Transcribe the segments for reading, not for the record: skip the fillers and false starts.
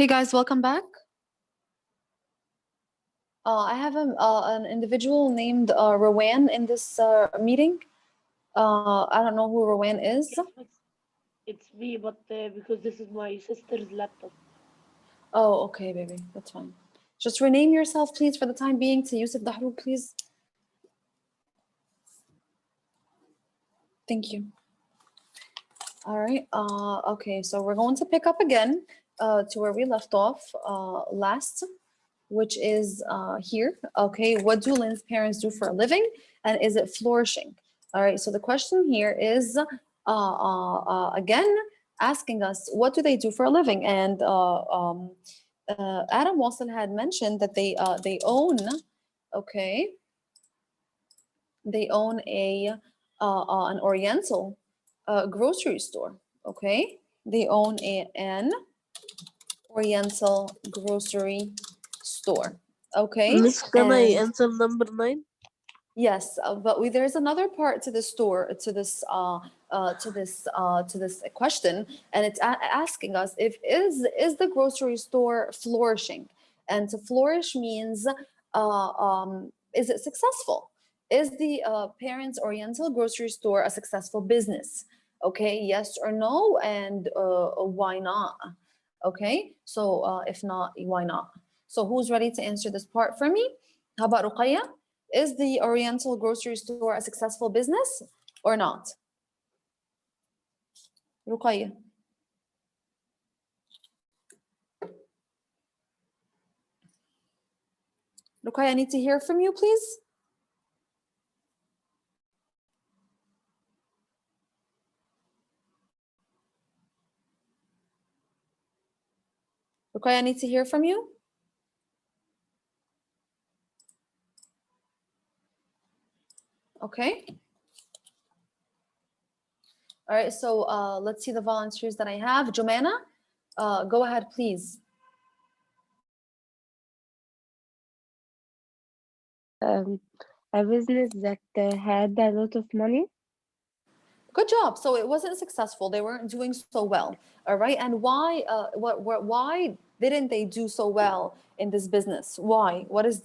Hey guys, welcome back. I have an individual named Rowan in this meeting. I don't know who Rowan is. Yes, it's me, but because this is my sister's laptop. Oh, okay, baby, that's fine. Just rename yourself, please, for the time being to Yusuf Dahrouk, please. Thank you. All right. Okay, so we're going to pick up again to where we left off last, which is here. Okay, what do Lynn's parents do for a living, and is it flourishing? All right, so the question here is again asking us, what do they do for a living? And Adam Wilson had mentioned that they own, okay, they own an Oriental grocery store. Okay, they own an Oriental grocery store. Okay, Miss, can I and answer number 9? yes, but there's another part to the store to this question, and it's asking us if is the grocery store flourishing, and to flourish means is it successful? Is the Parents Oriental grocery store a successful business? Okay, yes or no, and why not? Okay, so if not, why not? So who's ready to answer this part for me? How about Ruqayya? Is the Oriental grocery store a successful business or not? Ruqayya. Ruqayya, I need to hear from you, please. Ruqayya, I need to hear from you. Okay. All right, so let's see the volunteers that I have. Jomana, go ahead, please. A business that had a lot of money. Good job. So it wasn't successful. They weren't doing so well. All right, and why? Why didn't they do so well in this business? Why? What was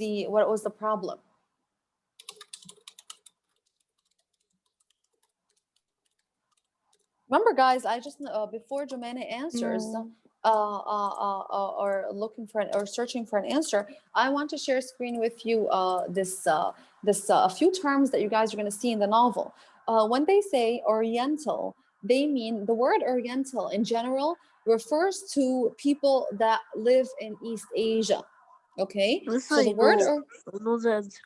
the problem? Remember, guys, I just before Jomana answers or looking for or searching for an answer, I want to share screen with you this a few terms that you guys are going to see in the novel. When they say Oriental, they mean the word Oriental in general refers to people that live in East Asia. Okay, Yes, so the I word know the answer.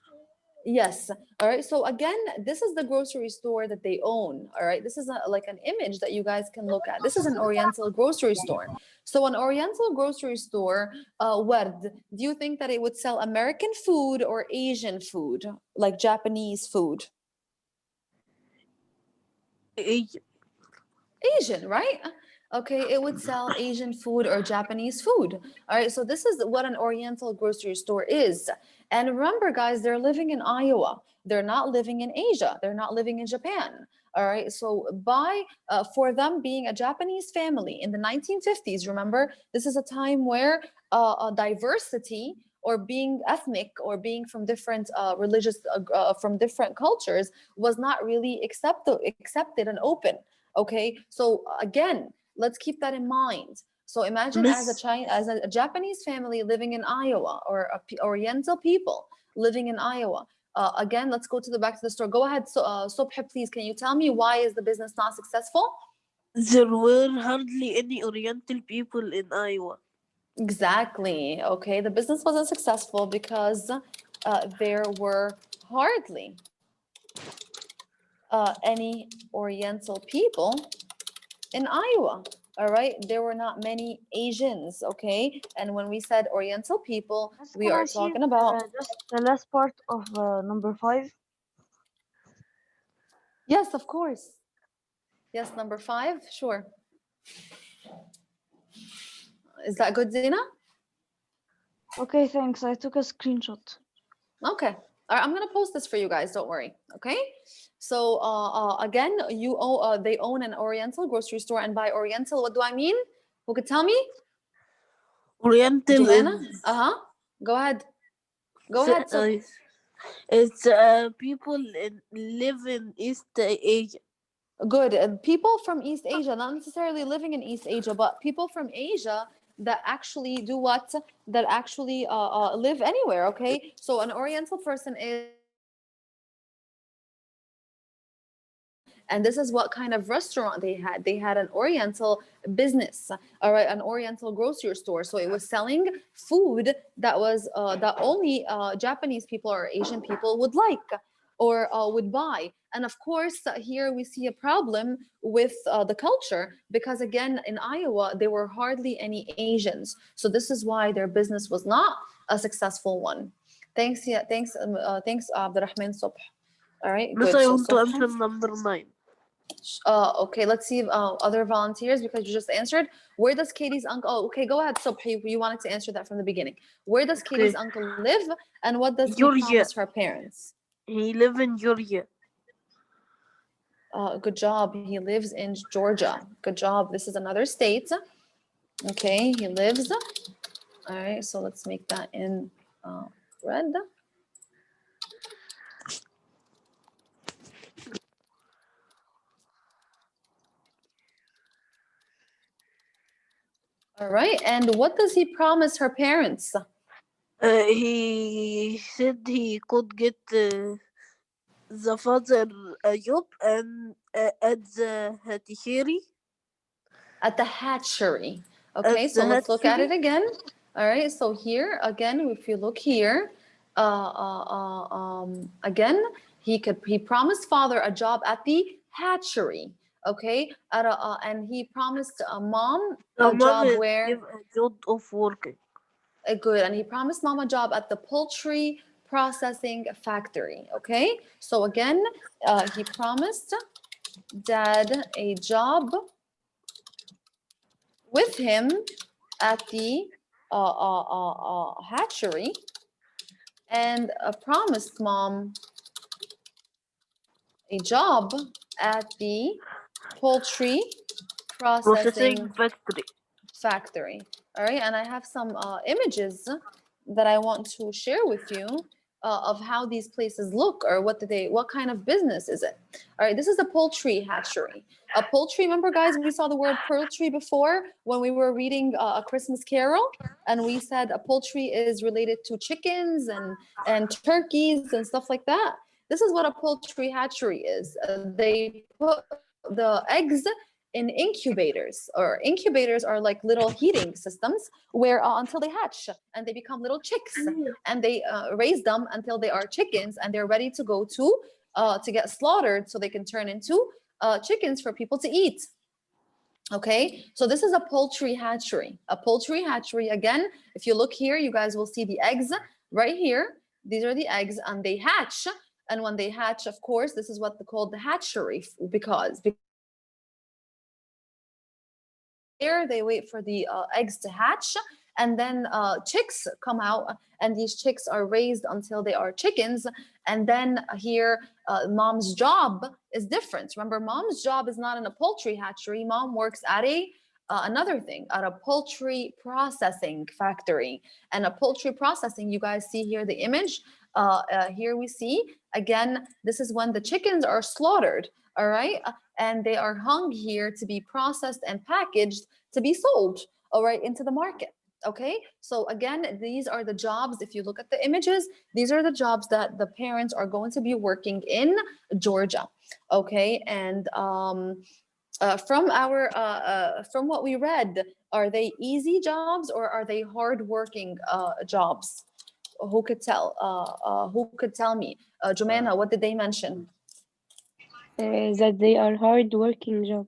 yes. All right. So again, this is the grocery store that they own. All right. This is like an image that you guys can look at. This is an Oriental grocery store. So an Oriental grocery store, Ward, do you think that it would sell American food or Asian food, like Japanese food? Asian, right? Okay, it would sell Asian food or Japanese food. All right, so this is what an Oriental grocery store is. And remember, guys, they're living in Iowa. They're not living in Asia. They're not living in Japan. All right, so for them being a Japanese family in the 1950s, remember, this is a time where diversity or being ethnic or being from different from different cultures was not really accepted and open. Okay, so again, let's keep that in mind. So imagine as Miss, a Japanese family living in Iowa, or Oriental people living in Iowa. Again, let's go to the back to the store. Go ahead, so, Subhi, please. Can you tell me why is the business not successful? there were hardly any Oriental people in Iowa. Exactly. Okay, the business wasn't successful because there were hardly any Oriental people in Iowa. All right, there were not many Asians. Okay, and when we said Oriental people, we Can are I see talking about, just the last part of number 5? yes, of course. Yes, number 5, sure. Is that good, Zina? Okay, thanks. I took a screenshot. Okay. All right, I'm gonna post this for you guys. Don't worry. Okay. So again, they own an Oriental grocery store, and by Oriental, what do I mean? Who could tell me? Oriental Joanna? is Go ahead. Go ahead. So it's people live in East Asia. good. People from East Asia, not necessarily living in East Asia, but people from Asia that actually do what? That actually live anywhere. Okay. So an Oriental person is. And this is what kind of restaurant they had. They had an Oriental business, all right, an Oriental grocery store. So it was selling food that was that only Japanese people or Asian people would like or would buy. And of course, here we see a problem with the culture because again, in Iowa, there were hardly any Asians. So this is why their business was not a successful one. Thanks, yeah, thanks, Abdurrahman Subh. All right, This good. I So want to Subh. answer number 9. Okay, let's see other volunteers because you just answered. Where does Katie's uncle? Oh, okay, go ahead. So you wanted to answer that from the beginning. Where does Katie's Okay. uncle live, and what does he Georgia. promise her parents? He live in Georgia. Good job. He lives in Georgia. Good job. This is another state. Okay, he lives. All right, so let's make that in red. All right, and what does he promise her parents? He said he could get the father a job and at the hatchery. At the hatchery. Okay, At so the let's look at hatchery. it again. All right, so here again, if you look here, again, he promised father a job at the hatchery. Okay, and he promised mom The a mom job is where give a job of working. good, and he promised mom a job at the poultry processing factory. Okay, so again, he promised dad a job with him at the hatchery and promised mom a job at the poultry Processing processing factory. factory. All right, and I have some images that I want to share with you of how these places look or what kind of business is it. All right, this is a poultry hatchery. A poultry, remember guys, we saw the word poultry before when we were reading A Christmas Carol, and we said a poultry is related to chickens and turkeys and stuff like that. This is what a poultry hatchery is. They put the eggs in incubators, or incubators are like little heating systems where until they hatch and they become little chicks, and they raise them until they are chickens and they're ready to go to get slaughtered so they can turn into chickens for people to eat. Okay, so this is a poultry hatchery. A poultry hatchery, again, if you look here, you guys will see the eggs right here. These are the eggs and they hatch. And when they hatch, of course, this is what they call the hatchery because there they wait for the eggs to hatch, and then chicks come out, and these chicks are raised until they are chickens. And then here mom's job is different. Remember, mom's job is not in a poultry hatchery. Mom works at a another thing, at a poultry processing factory. And a poultry processing, you guys see here the image. Here we see again, this is when the chickens are slaughtered. All right, and they are hung here to be processed and packaged to be sold, all right, into the market. Okay, so again, these are the jobs. If you look at the images, these are the jobs that the parents are going to be working in Georgia. Okay, and from what we read, are they easy jobs or are they hard-working jobs? Who could tell? Who could tell me? Jumana, what did they mention? That they are hard working job.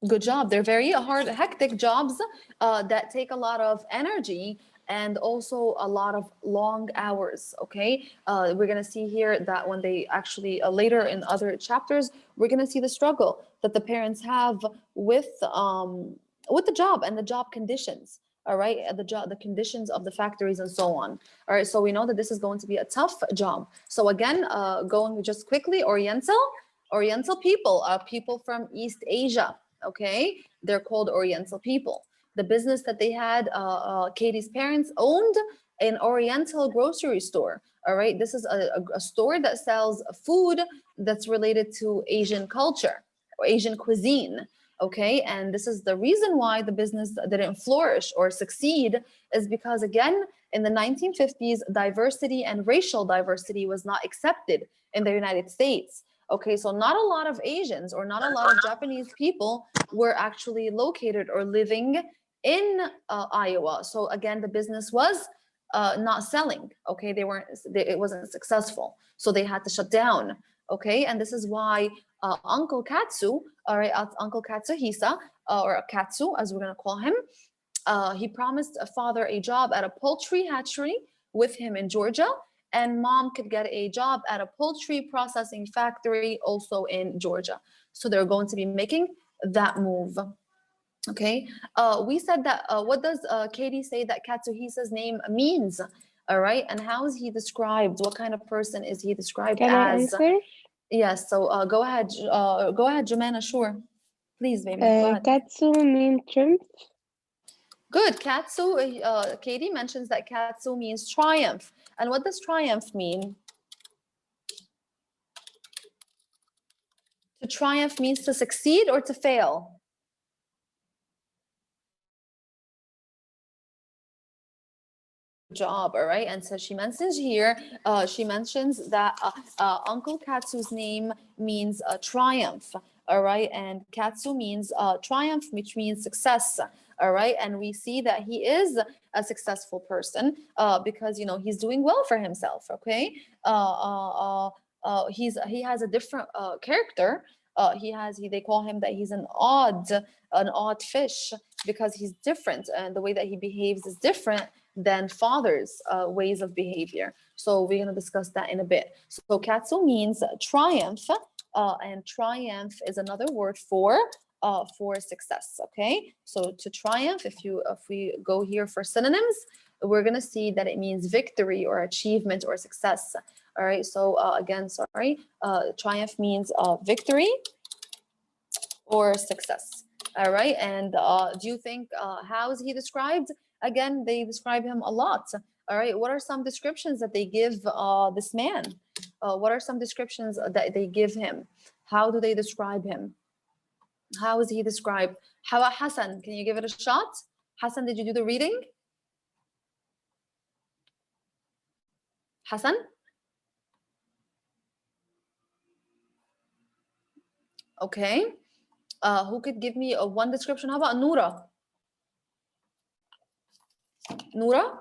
Good job. They're very hard, hectic jobs that take a lot of energy and also a lot of long hours. Okay, we're gonna see here that when they actually later in other chapters, we're gonna see the struggle that the parents have with the job and the job conditions. All right, the conditions of the factories and so on. All right, so we know that this is going to be a tough job. So again, going just quickly, Oriental people are people from East Asia. Okay, they're called Oriental people. The business that they had, Katie's parents owned an Oriental grocery store. All right, this is a store that sells food that's related to Asian culture or Asian cuisine. Okay, and this is the reason why the business didn't flourish or succeed, is because again, in the 1950s, diversity and racial diversity was not accepted in the United States. Okay, so not a lot of Asians or not a lot of Japanese people were actually located or living in Iowa. So again, the business was not selling. Okay, it wasn't successful, so they had to shut down. Okay, and this is why Uncle Katsu, all right, Uncle Katsuhisa, or Katsu as we're gonna call him, he promised a father a job at a poultry hatchery with him in Georgia, and mom could get a job at a poultry processing factory also in Georgia. So they're going to be making that move. Okay, we said that, what does Katie say that Katsuhisa's name means? All right, and how is he described? What kind of person is he described Can I as? answer? Yes, so go ahead, Jumana, sure. Please, baby, go ahead. Katsu means shrimp. Good, Katsu, Katie mentions that Katsu means triumph. And what does triumph mean? To triumph means to succeed or to fail? Job, all right, and so she mentions here, she mentions that Uncle Katsu's name means triumph, all right, and Katsu means triumph, which means success, all right, and we see that he is a successful person because he's doing well for himself. Okay, he has a different character. They call him that he's an odd fish because he's different, and the way that he behaves is different than father's ways of behavior. So we're going to discuss that in a bit. So Katsu means triumph, and triumph is another word for success. Okay, so to triumph, if we go here for synonyms, we're going to see that it means victory or achievement or success. All right, so again, sorry, triumph means victory or success. All right, and do you think how is he described? Again, they describe him a lot. All right, what are some descriptions that they give this man? What are some descriptions that they give him? How do they describe him? How is he described? How about Hassan? Can you give it a shot? Hassan, did you do the reading? Hassan? Okay. Who could give me one description? How about Noura? Noura?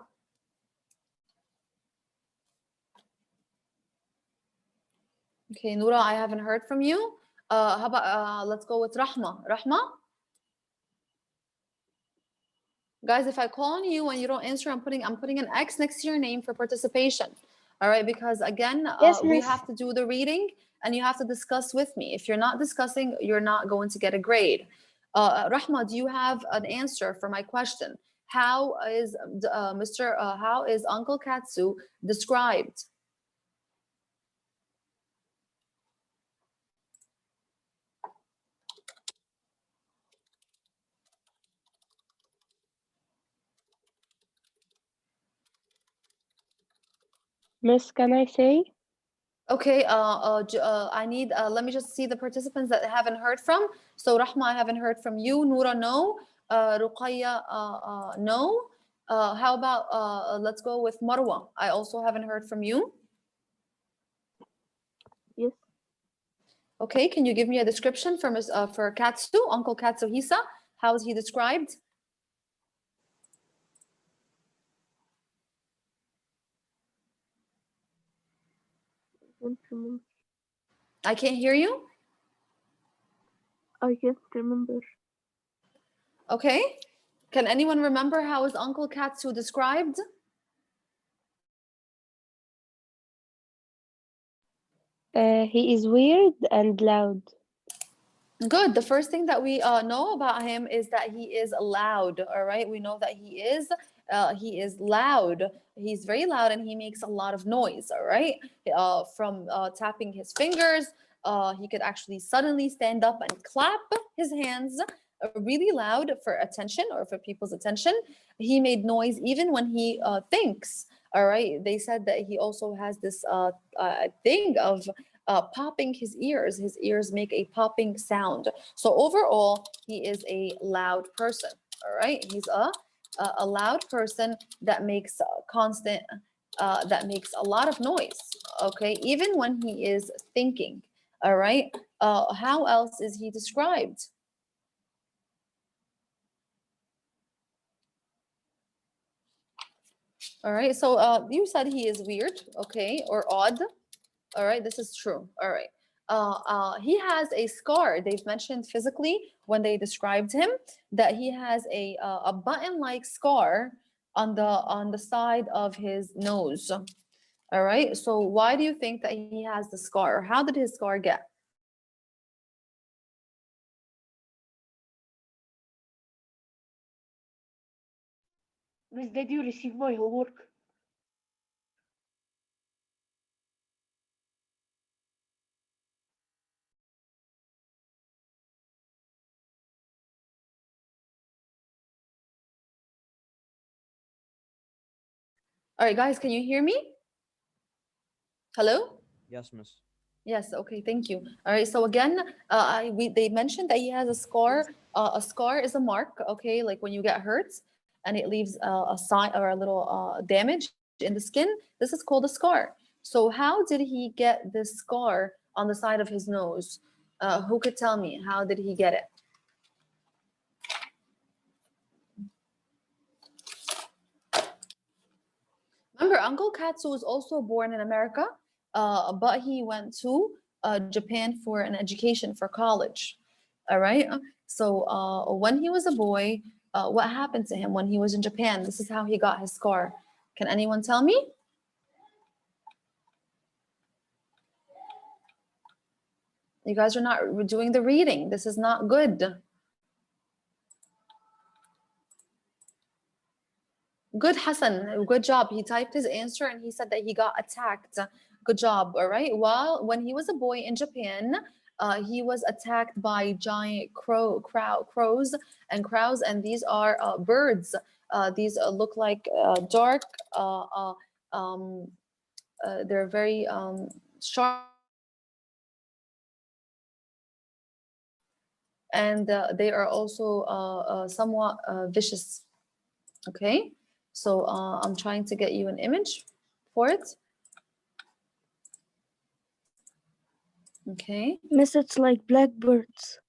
Okay, Noura, I haven't heard from you. How about let's go with Rahma. Rahma? Guys, if I call on you and you don't answer, I'm putting an X next to your name for participation. All right, because again, Yes, we miss. have to do the reading and you have to discuss with me. If you're not discussing, you're not going to get a grade. Rahma, do you have an answer for my question? How is how is Uncle Katsu described? Miss, can I say? Okay, I need, let me just see the participants that I haven't heard from. So Rahma, I haven't heard from you. Noura, no. Ruqayya, no. How about, let's go with Marwa. I also haven't heard from you. Yes. Okay, can you give me a description for Katsu, Uncle Katsuhisa? How is he described? Can't remember. I can't hear you. I can't remember. Okay, can anyone remember how is Uncle Katsu described? He is weird and loud. Good. The first thing that we know about him is that he is loud. All right. We know that he is loud. He's very loud and he makes a lot of noise. All right. From tapping his fingers, he could actually suddenly stand up and clap his hands. really loud for attention or for people's attention. He made noise even when he thinks. All right. They said that he also has this thing of popping his ears. His ears make a popping sound. So overall, he is a loud person. All right. He's a loud person that makes constant, that makes a lot of noise. Okay. Even when he is thinking. All right. How else is he described? All right, so you said he is weird, okay, or odd. All right, this is true. All right. He has a scar. They've mentioned physically when they described him that he has a button-like scar on the side of his nose. All right. So why do you think that he has the scar? Or how did his scar get? Miss, did you receive my homework? All right, guys, can you hear me? Hello? Yes, miss. Yes, okay, thank you. All right, so again, they mentioned that he has a scar. A scar is a mark, okay, like when you get hurt and it leaves a sign or a little damage in the skin. This is called a scar. So how did he get this scar on the side of his nose? Who could tell me? How did he get it? Remember, Uncle Katsu was also born in America, but he went to Japan for an education for college. All right. So when he was a boy, what happened to him when he was in Japan? This is how he got his scar. Can anyone tell me? You guys are not doing the reading. This is not good. Good, Hassan. Good job. He typed his answer and he said that he got attacked. Good job. All right. While when he was a boy in Japan, he was attacked by giant crows, and these are birds. These look like dark. They're very sharp, and they are also somewhat vicious. Okay. So I'm trying to get you an image for it. Okay. Miss, it's like blackbirds.